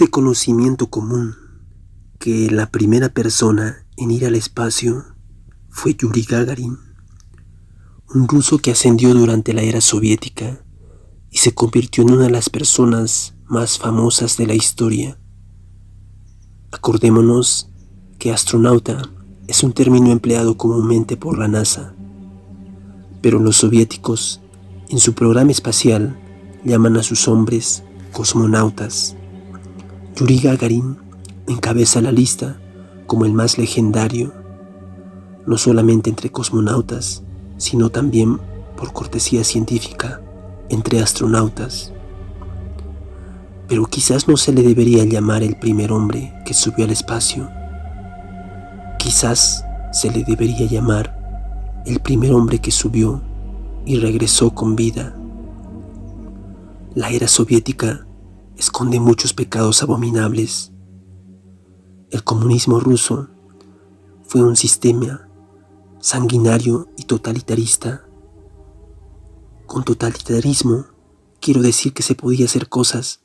de conocimiento común que la primera persona en ir al espacio fue Yuri Gagarin, un ruso que ascendió durante la era soviética y se convirtió en una de las personas más famosas de la historia. Acordémonos que astronauta es un término empleado comúnmente por la NASA, pero los soviéticos en su programa espacial llaman a sus hombres cosmonautas. Yuri Gagarin encabeza la lista como el más legendario, no solamente entre cosmonautas, sino también por cortesía científica entre astronautas. Pero quizás no se le debería llamar el primer hombre que subió al espacio. Quizás se le debería llamar el primer hombre que subió y regresó con vida. La era soviética esconde muchos pecados abominables. El comunismo ruso fue un sistema sanguinario y totalitarista. Con totalitarismo quiero decir que se podía hacer cosas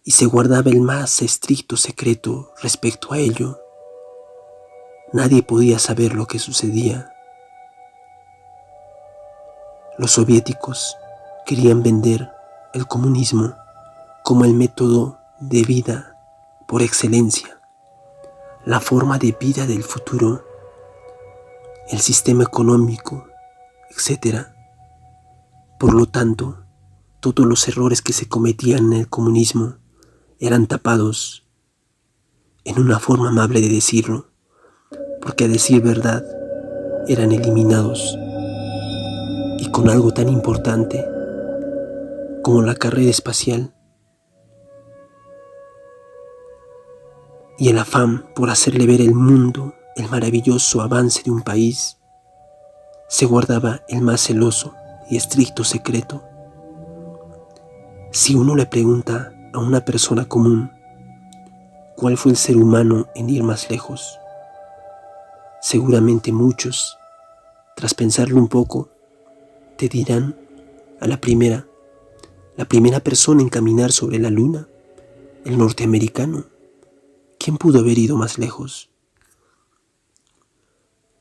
y se guardaba el más estricto secreto respecto a ello. Nadie podía saber lo que sucedía. Los soviéticos querían vender el comunismo como el método de vida por excelencia, la forma de vida del futuro, el sistema económico, etc. Por lo tanto, todos los errores que se cometían en el comunismo eran tapados, en una forma amable de decirlo, porque a decir verdad eran eliminados. Y con algo tan importante como la carrera espacial y el afán por hacerle ver al mundo el maravilloso avance de un país, se guardaba el más celoso y estricto secreto. Si uno le pregunta a una persona común cuál fue el ser humano en ir más lejos, seguramente muchos, tras pensarlo un poco, te dirán a la primera persona en caminar sobre la luna, el norteamericano. ¿Quién pudo haber ido más lejos?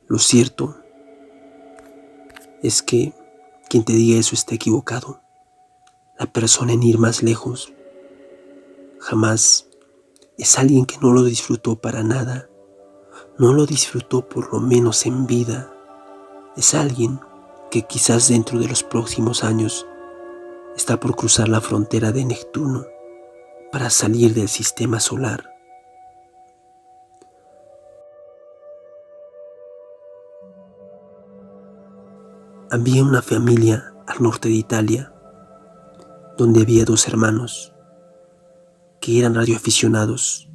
Lo cierto es que quien te diga eso está equivocado. La persona en ir más lejos jamás es alguien que no lo disfrutó para nada, no lo disfrutó por lo menos en vida. Es alguien que quizás dentro de los próximos años está por cruzar la frontera de Neptuno para salir del sistema solar. Había una familia al norte de Italia donde había dos hermanos que eran radioaficionados.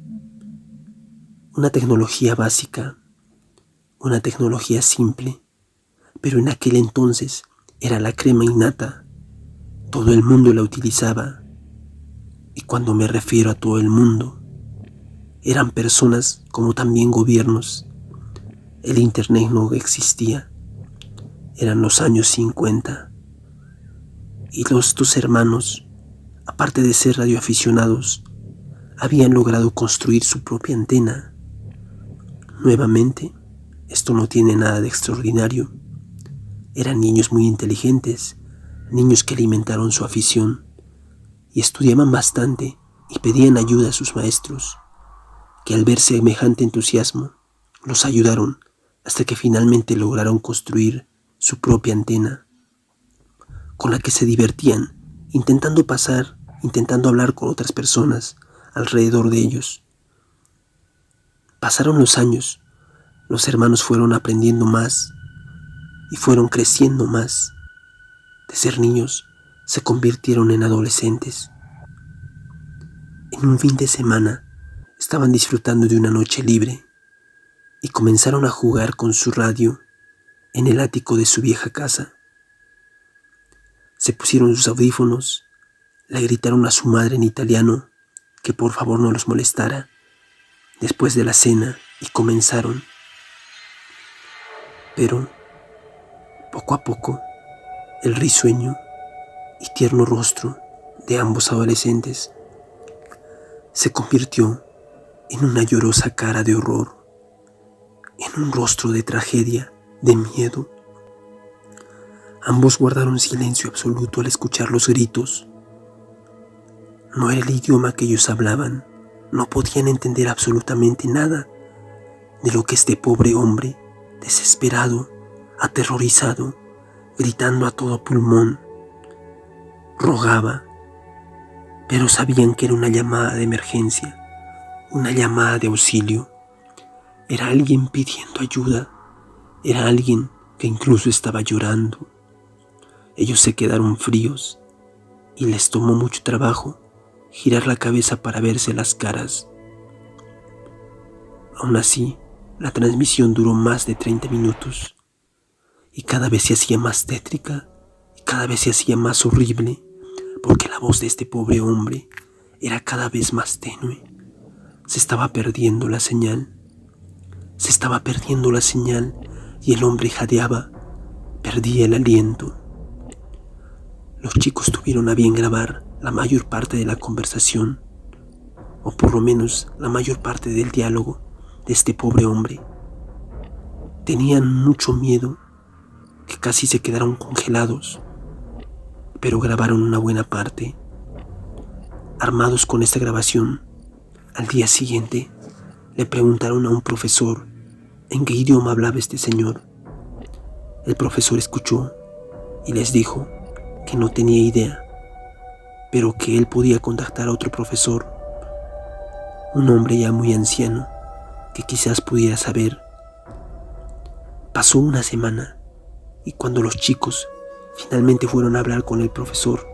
Una tecnología básica, una tecnología simple, pero en aquel entonces era la crema innata. Todo el mundo la utilizaba. Y cuando me refiero a todo el mundo, eran personas como también gobiernos. El internet no existía. Eran los años 50. Y los dos hermanos, aparte de ser radioaficionados, habían logrado construir su propia antena. Nuevamente, esto no tiene nada de extraordinario. Eran niños muy inteligentes, niños que alimentaron su afición y estudiaban bastante y pedían ayuda a sus maestros, que al ver semejante entusiasmo los ayudaron hasta que finalmente lograron construir su propia antena, con la que se divertían intentando hablar con otras personas alrededor de ellos. Pasaron los años, los hermanos fueron aprendiendo más y fueron creciendo más. De ser niños, se convirtieron en adolescentes. En un fin de semana, estaban disfrutando de una noche libre y comenzaron a jugar con su radio en el ático de su vieja casa. Se pusieron sus audífonos, le gritaron a su madre en italiano que por favor no los molestara después de la cena y comenzaron. Pero, poco a poco, el risueño y tierno rostro de ambos adolescentes se convirtió en una llorosa cara de horror, en un rostro de tragedia, de miedo. Ambos guardaron silencio absoluto al escuchar los gritos. No era el idioma que ellos hablaban, no podían entender absolutamente nada de lo que este pobre hombre, desesperado, aterrorizado, gritando a todo pulmón, rogaba, pero sabían que era una llamada de emergencia, una llamada de auxilio. Era alguien pidiendo ayuda, era alguien que incluso estaba llorando. Ellos se quedaron fríos y les tomó mucho trabajo girar la cabeza para verse las caras. Aún así, la transmisión duró más de 30 minutos y cada vez se hacía más tétrica y cada vez se hacía más horrible porque la voz de este pobre hombre era cada vez más tenue. Se estaba perdiendo la señal. Se estaba perdiendo la señal y el hombre jadeaba, perdía el aliento. Los chicos tuvieron a bien grabar la mayor parte de la conversación, o por lo menos la mayor parte del diálogo de este pobre hombre. Tenían mucho miedo, que casi se quedaron congelados, pero grabaron una buena parte. Armados con esta grabación, al día siguiente le preguntaron a un profesor en qué idioma hablaba este señor. El profesor escuchó y les dijo que no tenía idea, pero que él podía contactar a otro profesor, un hombre ya muy anciano, que quizás pudiera saber. Pasó una semana y cuando los chicos finalmente fueron a hablar con el profesor,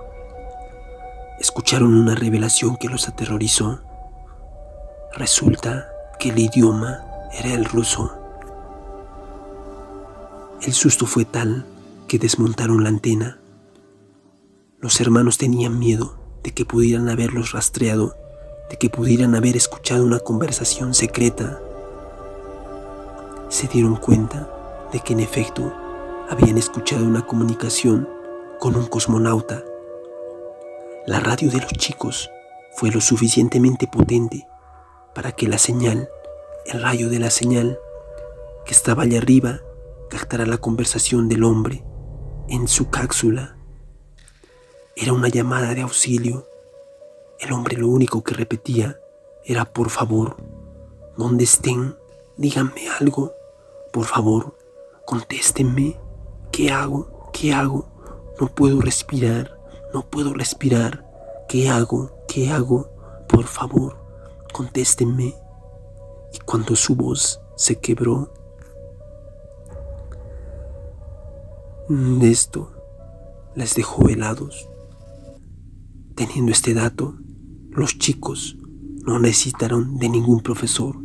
escucharon una revelación que los aterrorizó. Resulta que el idioma era el ruso. El susto fue tal que desmontaron la antena. Los hermanos tenían miedo de que pudieran haberlos rastreado, de que pudieran haber escuchado una conversación secreta. Se dieron cuenta de que en efecto habían escuchado una comunicación con un cosmonauta. La radio de los chicos fue lo suficientemente potente para que la señal, el rayo de la señal que estaba allá arriba, captara la conversación del hombre en su cápsula. Era una llamada de auxilio. El hombre lo único que repetía era: por favor, donde estén, díganme algo. Por favor, contéstenme. ¿Qué hago? ¿Qué hago? No puedo respirar. No puedo respirar. ¿Qué hago? ¿Qué hago? Por favor, contéstenme. Y cuando su voz se quebró, esto les dejó helados. Teniendo este dato, los chicos no necesitaron de ningún profesor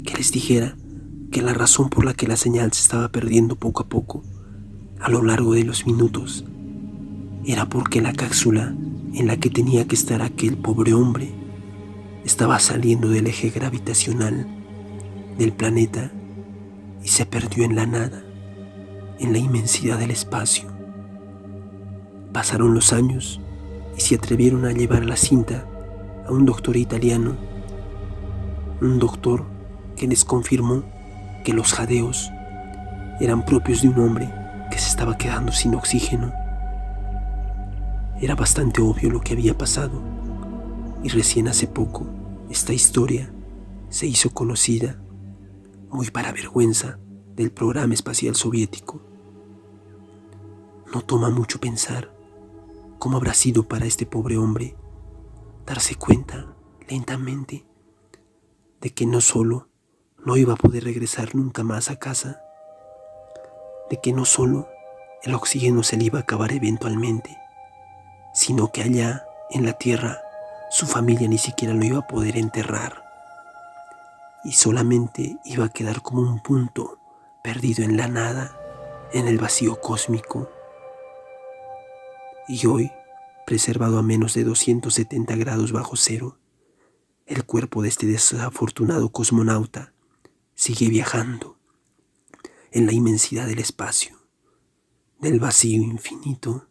que les dijera que la razón por la que la señal se estaba perdiendo poco a poco a lo largo de los minutos era porque la cápsula en la que tenía que estar aquel pobre hombre estaba saliendo del eje gravitacional del planeta y se perdió en la nada, en la inmensidad del espacio. Pasaron los años y se atrevieron a llevar la cinta a un doctor italiano, un doctor que les confirmó que los jadeos eran propios de un hombre que se estaba quedando sin oxígeno. Era bastante obvio lo que había pasado y recién hace poco esta historia se hizo conocida, muy para vergüenza del programa espacial soviético. No toma mucho pensar cómo habrá sido para este pobre hombre darse cuenta lentamente de que no solo no iba a poder regresar nunca más a casa, de que no solo el oxígeno se le iba a acabar eventualmente, sino que allá en la tierra su familia ni siquiera lo iba a poder enterrar y solamente iba a quedar como un punto perdido en la nada, en el vacío cósmico. Y hoy, preservado a menos de 270 grados bajo cero, el cuerpo de este desafortunado cosmonauta sigue viajando en la inmensidad del espacio, del vacío infinito.